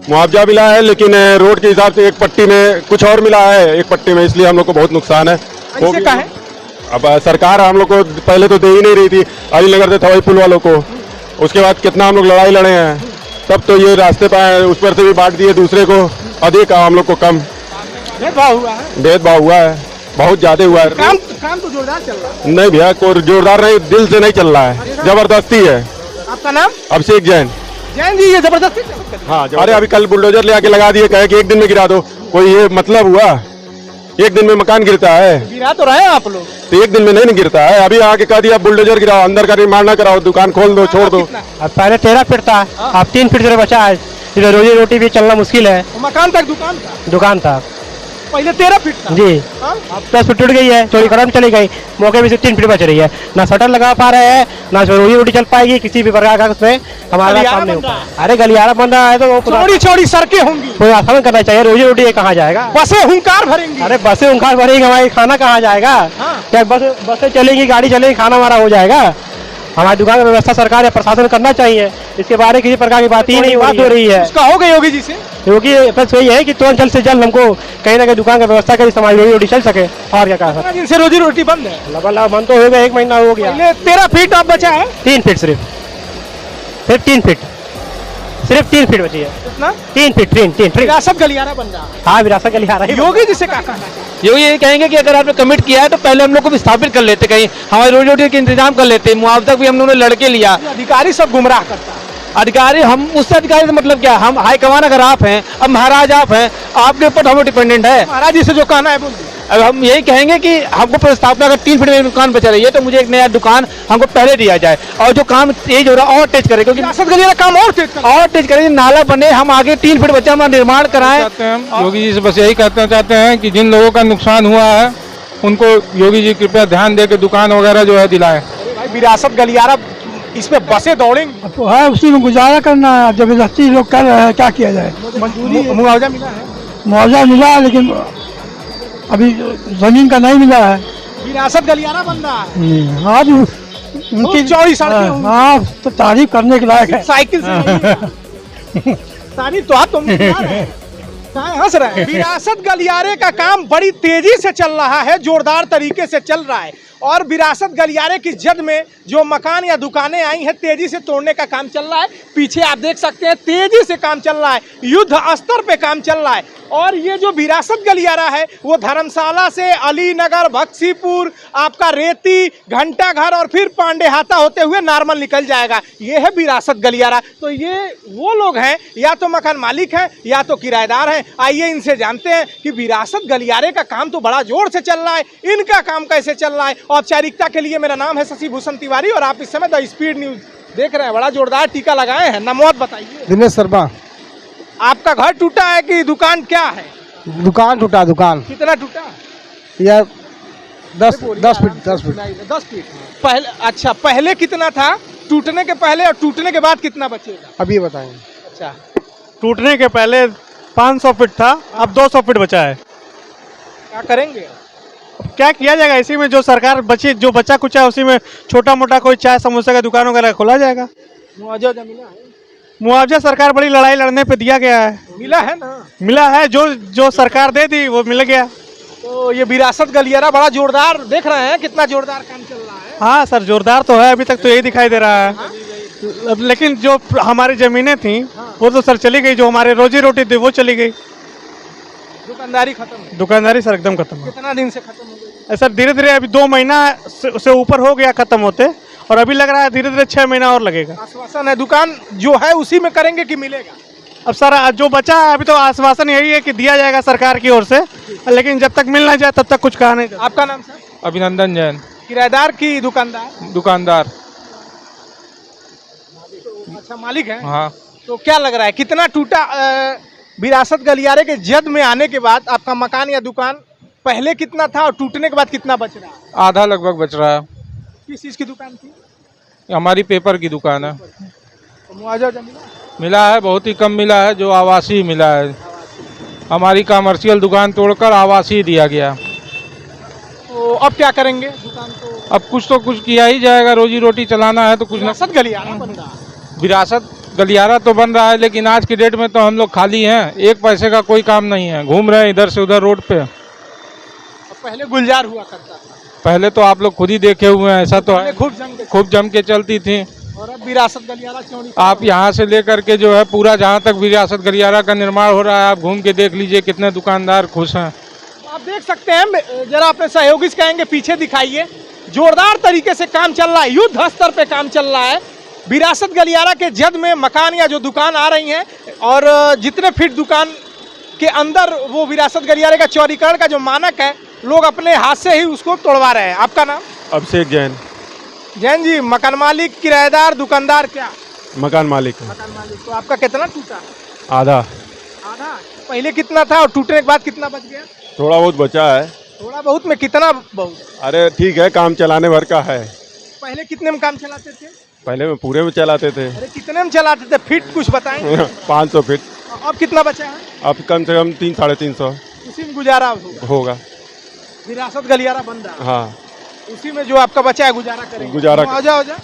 मुआवजा मिला है, लेकिन रोड के हिसाब से एक पट्टी में कुछ और मिला है, एक पट्टी में, इसलिए हम लोग को बहुत नुकसान है। वो कैसे का है? अब सरकार हम लोग को पहले तो दे ही नहीं रही थी, अलीनगर से थवाई पुल वालों को, उसके बाद कितना हम लोग लड़ाई लड़े हैं, तब तो ये रास्ते पर उस पर से भी बांट दिए, दूसरे को अधिक हम लोग को कम। भेदभाव हुआ है, भेदभाव हुआ है, बहुत ज्यादा हुआ है। काम तो जोरदार चल रहा है। नहीं भैया, कोई जोरदार नहीं, दिल से नहीं चल रहा है, जबरदस्ती है। आपका नाम? अभिषेक जैन। जैन जी, ये जबरदस्ती? हाँ, अरे अभी कल बुलडोजर ले आके लगा दिए, कहे कि एक दिन में गिरा दो, कोई ये मतलब हुआ? एक दिन में मकान गिरता है? गिरा तो रहे हैं आप लोग, तो एक दिन में नहीं गिरता है। अभी आके कह दिया बुलडोजर गिराओ, अंदर का निर्माण ना कराओ, दुकान खोल दो, छोड़ दो। अब पहले 13 फीट था, अब 3 फीट से बचा है, इधर रोजी रोटी भी चलना मुश्किल है। मकान तक दुकान था, पहले 13 फीट था जी। हाँ? अब 10 फीट टूट गई है, चोरी खराब चली गई, मौके पे से 3 फीट बच रही है, ना शटर लगा पा रहे हैं, ना रोजी रोटी चल पाएगी किसी भी प्रकार का, उसमें हमारा काम नहीं होगा। अरे गलियारा बन रहा है तो वो चौड़ी सड़कें होंगी, कोई आसान करना चाहिए, रोजी रोटी कहाँ जाएगा? बसें हुंकार भरेंगी। अरे बसें उनकार भरेंगी, हमारी खाना कहाँ जाएगा? हाँ। क्या बसें चलेंगी, गाड़ी चलेगी, खाना हमारा हो जाएगा? हमारी दुकान की व्यवस्था सरकार या प्रशासन करना चाहिए, इसके बारे में किसी प्रकार की बात ही नहीं बात हो रही है। उसका हो गई योगी जी से, क्योंकि बस वही है कि तुरंत जल्द से जल्द हमको कहीं ना कहीं दुकान की व्यवस्था करी, समाज रोजी रोटी चल सके। और क्या कहा, जिनसे रोजी रोटी बंद है। लगा बंद तो हो गया, 1 महीना हो गया। पहले 13 फीट अब बचा है, 3 फीट सिर्फ 3 फीट, सिर्फ 3 फीट बची है। कितना? 3 फीट, 3 फीट। विरासत गलियारा बन रहा है। हाँ, विरासत गलियारा ही। योगी जी से क्या कहना है? योगी ये कहेंगे कि अगर आपने कमिट किया है तो पहले हम लोग को विस्थापित कर लेते, कहीं हमारी रोजी रोटी का इंतजाम कर लेते। मुआवजा भी हम लोगों ने लड़के लिया। अधिकारी सब गुमराह करता है। अधिकारी, हम उससे अधिकारी से मतलब क्या, हम हाईकमान अगर आप हैं, अब महाराज आप हैं, आपके ऊपर हम डिपेंडेंट है। महाराज जी से जो कहना है बोल दीजिए। अब हम यही कहेंगे कि हमको प्रस्तावना, अगर 3 फीट में दुकान बचा रही है तो मुझे एक नया दुकान हमको पहले दिया जाए, और जो काम तेज हो रहा है और तेज करे, क्योंकि विरासत गलियारा काम और तेज करें, नाला बने, हम आगे 3 फीट बचा हमारा निर्माण कराएं। योगी जी से बस यही कहना चाहते हैं कि जिन लोगों का नुकसान हुआ है उनको योगी जी कृपया ध्यान दे के दुकान वगैरह जो है दिलाएं। भाई विरासत गलियारा, इसमें बसें दौड़ेंगी तो है, उसी में गुजारा करना है। जबरदस्ती लोग कर रहे हैं, क्या किया जाए? मुआवजा मिला है? मुआवजा मिला है, लेकिन अभी जमीन का नहीं मिला है। विरासत गलियारा बन रहा है। हाँ, उनकी चौड़ी सड़कें होंगी। हाँ, तो तारीफ करने के लायक है। साइकिल से नहीं तारीफ तो आप तुम हंस रहे हैं। विरासत गलियारे का काम बड़ी तेजी से चल रहा है, जोरदार तरीके से चल रहा है, और विरासत गलियारे की जद में जो मकान या दुकानें आई हैं, तेजी से तोड़ने का काम चल रहा है। पीछे आप देख सकते हैं, तेजी से काम चल रहा है, युद्ध स्तर पे काम चल रहा है। और ये जो विरासत गलियारा है वो धर्मशाला से अलीनगर, बक्सीपुर, आपका रेती, घंटा घर और फिर पांडेहाता होते हुए नार्मल निकल जाएगा। ये है विरासत गलियारा। तो ये वो लोग हैं, या तो मकान मालिक हैं या तो किराएदार हैं। आइए इनसे जानते हैं कि विरासत गलियारे का काम तो बड़ा जोर से चल रहा है, इनका काम कैसे चल रहा है। औपचारिकता के लिए मेरा नाम है शशि भूषण तिवारी और आप इस समय द स्पीड न्यूज देख रहे हैं। बड़ा जोरदार टीका लगाए हैं। नमोद बताइए। दिनेश शर्मा। आपका घर टूटा है कि दुकान क्या है? दुकान टूटा। दुकान कितना टूटा? यार 10 फीट। पहले, अच्छा, पहले कितना था टूटने के पहले, और टूटने के बाद कितना बचेगा अभी बताएंगे। अच्छा, टूटने के पहले 500 फीट था, अब 200 फीट बचा है। क्या करेंगे? क्या किया जाएगा? इसी में जो सरकार बची, जो बचा कुछ है, उसी में छोटा मोटा कोई चाय समोसा का दुकान वगैरह खोला जाएगा। मुआवजा मिला है? मुआवजा सरकार बड़ी लड़ाई लड़ने पे दिया गया है। मिला है ना? मिला है, जो सरकार दे दी वो मिल गया। तो ये विरासत गलियारा बड़ा जोरदार, देख रहे हैं कितना जोरदार काम चल रहा है। हाँ सर, जोरदार तो है, अभी तक तो यही दिखाई दे रहा है। लेकिन जो हमारी जमीनें थी वो तो सर चली गई, जो हमारे रोजी रोटी थी वो चली गई। दुकानदारी खत्म है? दुकानदारी सर एकदम खत्म है। कितना दिन से खत्म हो गई? सर धीरे धीरे अभी 2 महीना से ऊपर हो गया खत्म होते, और अभी लग रहा है धीरे धीरे 6 महीना और लगेगा। आश्वासन है दुकान जो है उसी में करेंगे कि मिलेगा? अब सर जो बचा है अभी तो आश्वासन यही है कि दिया जाएगा सरकार की ओर से, लेकिन जब तक मिल ना जाए तब तक कुछ कहा नहीं। आपका नाम सर? अभिनंदन जैन। किराएदार की दुकानदार? दुकानदार। अच्छा, मालिक है। हाँ। तो क्या लग रहा है कितना टूटा? विरासत गलियारे के जद में आने के बाद आपका मकान या दुकान पहले कितना था और टूटने के बाद कितना बच रहा है? आधा लगभग बच रहा है। किस चीज की दुकान थी? हमारी पेपर की दुकान है। तो मुआवजा मिला है, बहुत ही कम मिला है, जो आवासीय मिला है। हमारी कमर्शियल दुकान तोड़कर आवासीय दिया गया। तो अब क्या करेंगे? दुकान तो अब कुछ तो कुछ किया ही जाएगा, रोजी रोटी चलाना है तो कुछ। विरासत गलियारा बन रहा है। विरासत गलियारा तो बन रहा है, लेकिन आज की डेट में तो हम लोग खाली हैं, एक पैसे का कोई काम नहीं है, घूम रहे हैं इधर से उधर रोड पे। पहले गुलजार हुआ करता था, पहले तो आप लोग खुद ही देखे हुए हैं, ऐसा तो है, खूब जम के चलती थी। और अब विरासत गलियारा क्यों नहीं? आप यहाँ से लेकर के जो है पूरा जहाँ तक विरासत गलियारा का निर्माण हो रहा है, आप घूम के देख लीजिए कितने दुकानदार खुश हैं। आप देख सकते हैं, जरा अपने सहयोगी से कहेंगे पीछे दिखाइए, जोरदार तरीके से काम चल रहा है, युद्ध स्तर पे काम चल रहा है। विरासत गलियारा के जद में मकान या जो दुकान आ रही हैं, और जितने फीट दुकान के अंदर वो विरासत गलियारे का चौड़ीकरण का जो मानक है, लोग अपने हाथ से ही उसको तोड़वा रहे हैं। आपका नाम? अभिषेक जैन। जैन जी, मकान मालिक, किराएदार, दुकानदार, क्या? मकान मालिक। मकान मालिक। तो आपका कितना टूटा? आधा। आधा? पहले कितना था और टूटने के बाद कितना बच गया? थोड़ा बहुत बचा है। थोड़ा बहुत में कितना बहुत? अरे ठीक है, काम चलाने भर का है। पहले कितने में काम चलाते थे? पहले में पूरे में चलाते थे। अरे कितने में चलाते थे? फीट कुछ बताएं। 500 फीट। अब कितना बचा है? अब कम से कम 300-350 उसी में गुजारा होगा। विरासत गलियारा बन रहा है। हाँ, उसी में जो आपका बचा है गुजारा करेंगे। गुजारा मुआवजा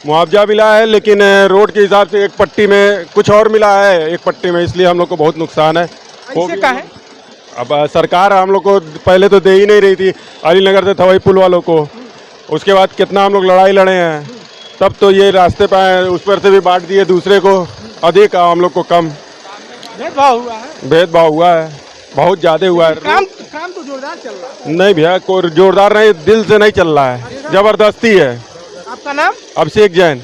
मुआवजा मिला है, लेकिन रोड के हिसाब से एक पट्टी में कुछ और मिला है, एक पट्टी में, इसलिए हम लोग को बहुत नुकसान है। ऐसे का है? अब सरकार हम लोग को पहले तो दे ही नहीं रही थी, अलीनगर से थवई पुल वालों को। उसके बाद कितना हम लोग लड़ाई लड़े हैं, तब तो ये रास्ते पे आए, उस पर से भी बांट दिए दूसरे को, अधिक हम लोग को कम। भेदभाव हुआ है? भेदभाव हुआ है, बहुत ज्यादा हुआ है। काम तो जोरदार चल रहा है। नहीं भैया, कोई जोरदार नहीं, दिल से नहीं चल रहा है, जबरदस्ती है। आपका नाम? अभिषेक जैन।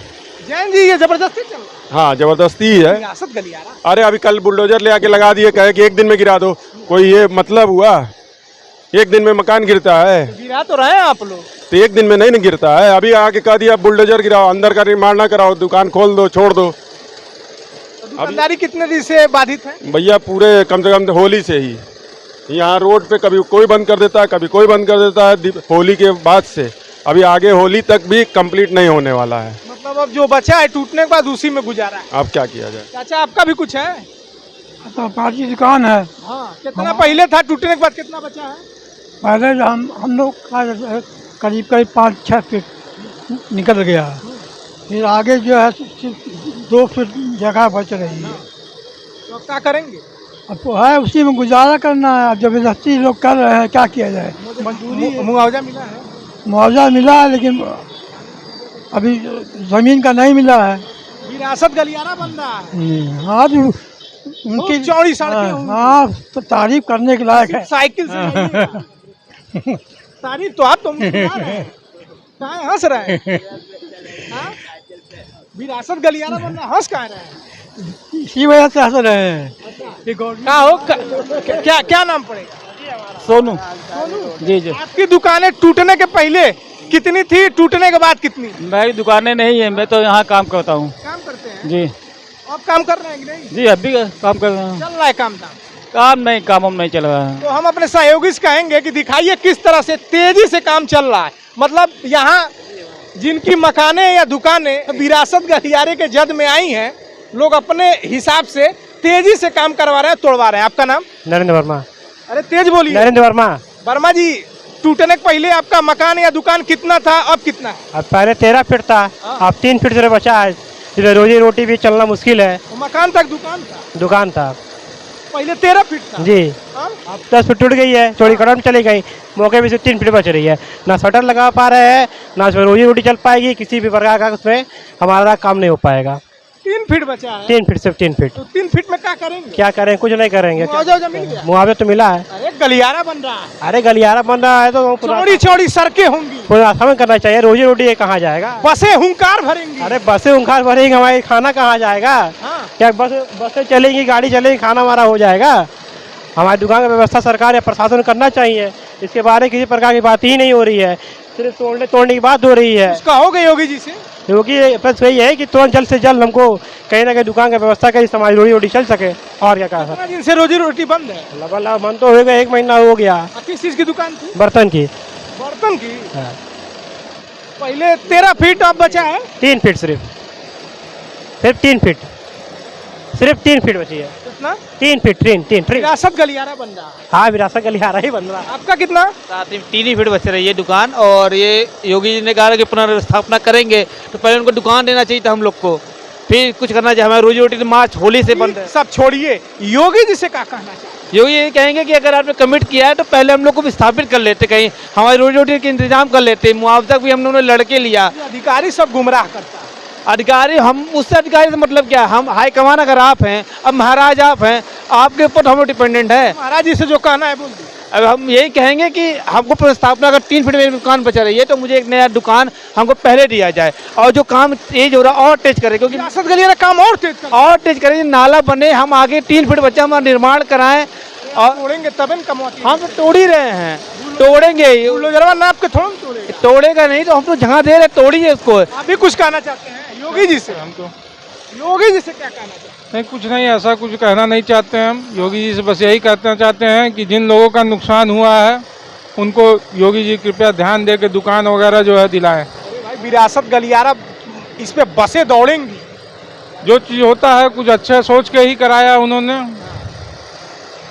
जैन जी, ये जबरदस्ती चल रहा है? हाँ, जबरदस्ती ही है। विरासत गलियारा। अरे अभी कल बुलडोजर ले आके लगा दिए, कहे कि एक दिन में गिरा दो, कोई ये मतलब हुआ? एक दिन में मकान गिरता है? गिरा तो रहे हैं आप लोग, तो एक दिन में नहीं ना गिरता है। अभी आके कह दिया बुलडोजर गिराओ, अंदर का निर्माण ना कराओ, दुकान खोल दो, छोड़ दो। दुकानदारी कितने दिन से बाधित है? भैया पूरे कम से कम होली से ही यहाँ रोड पे कभी कोई बंद कर देता है, कभी कोई बंद कर देता है। होली के बाद से अभी आगे होली तक भी कंप्लीट नहीं होने वाला है। मतलब अब जो बचा है टूटने के बाद उसी में गुजारा है। अब क्या किया जाए? चाचा, आपका भी कुछ है? तो पाँच की दुकान है। हाँ, कितना पहले था, टूटने के बाद कितना बचा है? पहले जो हम लोग का करीब 5-6 फीट निकल गया, फिर आगे जो है सिर्फ 2 फीट जगह बच रही है। तो अब क्या करेंगे? अब तो है उसी में गुजारा करना है। अब जबरदस्ती लोग कर रहे हैं, क्या किया जाए? मुआवजा मिला है? मुआवजा मिला है, लेकिन अभी जमीन का नहीं मिला है। विरासत गलियारा बन रहा है। हाँ, उनकी बहुत चौड़ी सड़कें होंगी। हाँ, तो तारीफ करने के लायक है। साइकिल से नहीं। तारीफ तो आप कहाँ हंस रहे हैं? हाँ? विरासत गलियारा बन रहा है, हंस कहाँ रहे हैं? इसी वजह से हंस रहे हैं। क्या नाम पड़ेगा? सोनू। जी जी। आपकी दुकानें टूटने के पहले कितनी थी, टूटने के बाद कितनी? मेरी दुकानें नहीं है, मैं तो यहाँ काम करता हूँ। काम करते हैं? जी। आप काम कर रहे हैं कि नहीं? जी, अभी काम कर रहा हूँ। चल रहा है काम? काम नहीं चल रहा है। तो हम अपने सहयोगी से कहेंगे कि दिखाइए किस तरह से तेजी से काम चल रहा है। मतलब यहाँ जिनकी मकानें या दुकानें विरासत गलियारे के जद में आई हैं, लोग अपने हिसाब से तेजी से काम करवा रहे हैं, तोड़वा रहे हैं। आपका नाम? नरेंद्र वर्मा। अरे तेज बोलिए। नरेंद्र वर्मा। वर्मा जी, टूटने के पहले आपका मकान या दुकान कितना था, अब कितना है? अब पहले 13 फीट था, अब 3 फीट से बचा है, इसलिए रोजी रोटी भी चलना मुश्किल है। तो मकान तक दुकान था? दुकान था पहले 13 फीट था जी। हाँ? अब 10 फीट टूट गई है, चौड़ीकरण चली गई, मौके भी से 3 फीट बच रही है। ना शटर लगा पा रहे हैं, ना उसमें रोजी रोटी चल पाएगी, किसी भी प्रकार का उसमें हमारा काम नहीं हो पाएगा। 3 फीट बचा है? 3 फीट, सिर्फ 3 फीट। तो 3 फीट में क्या करेंगे? क्या करें? कुछ नहीं करेंगे। मुआवजा मिल गया? मुआवजा तो मिला है। अरे गलियारा बन रहा है। अरे गलियारा बन रहा है तो चौड़ी चौड़ी सड़कें होंगी, पूरा समय करना चाहिए, रोजी रोटी ये कहाँ जाएगा? बसें हुंकार भरेंगी। अरे बसें उनकार भरेंगे, हमारी खाना कहाँ जाएगा? हाँ। क्या बसें चलेंगी, गाड़ी चलेगी, खाना हमारा हो जाएगा? हमारी दुकान की व्यवस्था सरकार या प्रशासन करना चाहिए। इसके बारे में किसी प्रकार की बात ही नहीं हो रही है, सिर्फ तोड़ने की बात हो रही है। उसका हो गई योगी जी से? योगी बस वही है कि तुरंत जल्द से जल्द हमको कहीं ना कहीं दुकान की व्यवस्था करी, समाज रोजी रोटी चल सके। और क्या कहा? कितना दिन से रोजी रोटी बंद है? लगा मन तो हो गया, 1 महीना हो गया। किस चीज की दुकान थी? बर्तन की। बर्तन की? पहले 13 फीट, अब बचा है 3 फीट, सिर्फ 3 फीट, सिर्फ 3 फीट बची है। कितना? 3 फीट। 3 विरासत गलियारा बन रहा है। हाँ, विरासत गलियारा ही बन रहा है। आपका कितना? 3 ही फीट बच रही है दुकान। और ये योगी जी ने कहा कि पुनर्स्थापना करेंगे, तो पहले उनको दुकान देना चाहिए था हम लोग को। फिर कुछ करना चाहिए। हमारी रोजी रोटी मार्च होली से बंद है। सब छोड़िए, योगी जी से क्या कहना चाहिए? योगी ये कहेंगे कि अगर आपने कमिट किया है तो पहले हम लोग को विस्थापित कर लेते, कहीं हमारी रोजी रोटी के इंतजाम कर लेते। मुआवजा भी हम लोगों ने लड़के लिया। अधिकारी सब गुमराह करता है। अधिकारी, हम उससे अधिकारी से मतलब क्या, हम हाई कमान अगर आप हैं, अब महाराज आप हैं, आपके ऊपर हम लोग डिपेंडेंट है। महाराज जी से जो कहना है बोल दीजिए। अब हम यही कहेंगे कि हमको प्रस्तावना अगर 3 फीट में दुकान बचा रही है तो मुझे एक नया दुकान हमको पहले दिया जाए, और जो काम तेज हो रहा है और तेज करे, क्योंकि विरासत गलियारा काम और तेज करें, नाला बने, हम आगे 3 फीट बच्चा हम निर्माण कराएं। और तोड़ेंगे तब न कमवाती। हम तो तोड़ ही रहे हैं, तोड़ेंगे। बुलडोजरवा नाप के थोड़ा तोड़ेगा। तोड़ेगा नहीं तो हम तो जहाँ दे रहे तोड़िए उसको। आप भी कुछ कहना चाहते हैं योगी जी से? हम तो योगी जी से क्या कहना चाहते हैं? नहीं, कुछ नहीं, ऐसा कुछ कहना नहीं चाहते हैं हम। योगी जी से बस यही कहना चाहते हैं कि जिन लोगों का नुकसान हुआ है उनको योगी जी कृपया ध्यान दे के दुकान वगैरह जो है दिलाएं। अरे भाई, विरासत गलियारा इस पे बसें दौड़ेंगी। जो चीज़ होता है कुछ अच्छा सोच के ही कराया उन्होंने।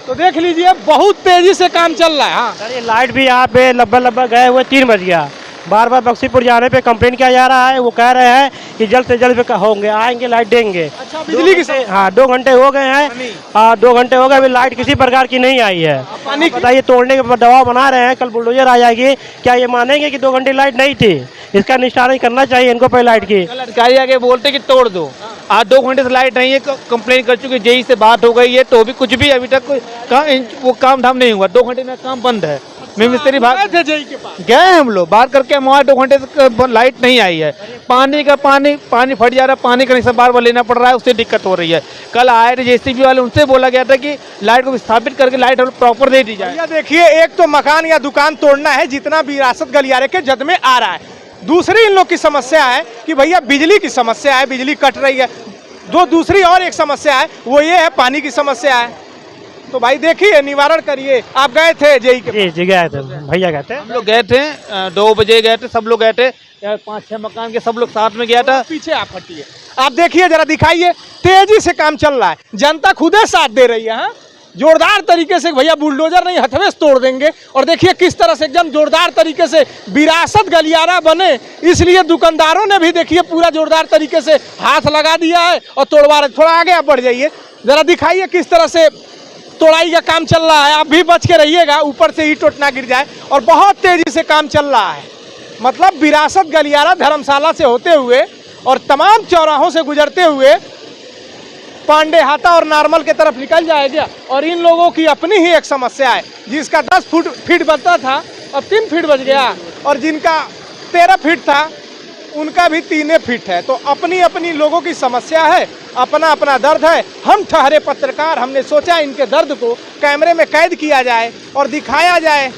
तो देख लीजिए, बहुत तेजी से काम चल रहा है। हाँ, सर ये लाइट भी यहाँ पे लगभग गए हुए 3 बज गया। बार बार बख्शीपुर जाने पे कंप्लेन किया जा रहा है। वो कह रहे हैं कि जल्द से जल्द पे होंगे, आएंगे, लाइट देंगे। अच्छा, बिजली की हाँ 2 घंटे हो गए हैं। हाँ 2 घंटे हो गए, अभी लाइट किसी प्रकार की नहीं आई है। पानी बताइए, तोड़ने के दबाव बना रहे हैं, कल बुलडोजर आ जाएगी, क्या ये मानेंगे कि 2 घंटे लाइट नहीं थी? इसका निष्ठारण करना चाहिए इनको पहले लाइट की। कल अधिकारी आगे बोलते कि तोड़ दो, आज 2 घंटे से लाइट नहीं है, कंप्लेन कर चुके, जेई से बात हो गई है, तो भी कुछ भी अभी तक कोई वो काम धाम नहीं हुआ। 2 घंटे में काम बंद है। मिस्त्री भाग थे जेई के पास, गए हम लोग बात करके, हमारे 2 घंटे से लाइट नहीं आई है। पानी फट जा रहा है, पानी कनेक्शन बार बार लेना पड़ रहा है, उससे दिक्कत हो रही है। कल आए थे जेसीबी वाले, उनसे बोला गया था कि लाइट को विस्थापित करके लाइट प्रॉपर दे दी जाए। भैया देखिए, एक तो मकान या दुकान तोड़ना है जितना विरासत गलियारे के जद में आ रहा है। दूसरी इन लोग की समस्या है कि भैया बिजली की समस्या है, बिजली कट रही है। दूसरी और एक समस्या है, वो ये है पानी की समस्या है। तो भाई देखिए, निवारण करिए। आप गए थे जेई के? जी गए थे, भैया गए थे। हम लोग गए थे, 2 बजे गए थे, सब लोग गए थे, 5-6 मकान के सब लोग साथ में गया था। पीछे आप हटिए, आप देखिए जरा, दिखाइए, तेजी से काम चल रहा है, जनता खुदे साथ दे रही है। हाँ, जोरदार तरीके से भैया, बुलडोजर नहीं हथवे से तोड़ देंगे। और देखिए किस तरह से एकदम जोरदार तरीके से विरासत गलियारा बने, इसलिए दुकानदारों ने भी देखिए पूरा जोरदार तरीके से हाथ लगा दिया है और तोड़वा रहे। थोड़ा आगे आप बढ़ जाइए, जरा दिखाइए किस तरह से तोड़ाई का काम चल रहा है। आप भी बच के रहिएगा, ऊपर से ईंट उठ ना गिर जाए। और बहुत तेजी से काम चल रहा है, मतलब विरासत गलियारा धर्मशाला से होते हुए और तमाम चौराहों से गुजरते हुए पांडे हाता और नॉर्मल की तरफ निकल जाएगा। और इन लोगों की अपनी ही एक समस्या है, जिसका 10 फीट बचता था अब 3 फीट बच गया, और जिनका 13 फीट था उनका भी 3 फीट है। तो अपनी अपनी लोगों की समस्या है, अपना अपना दर्द है। हम ठहरे पत्रकार, हमने सोचा इनके दर्द को कैमरे में कैद किया जाए और दिखाया जाए।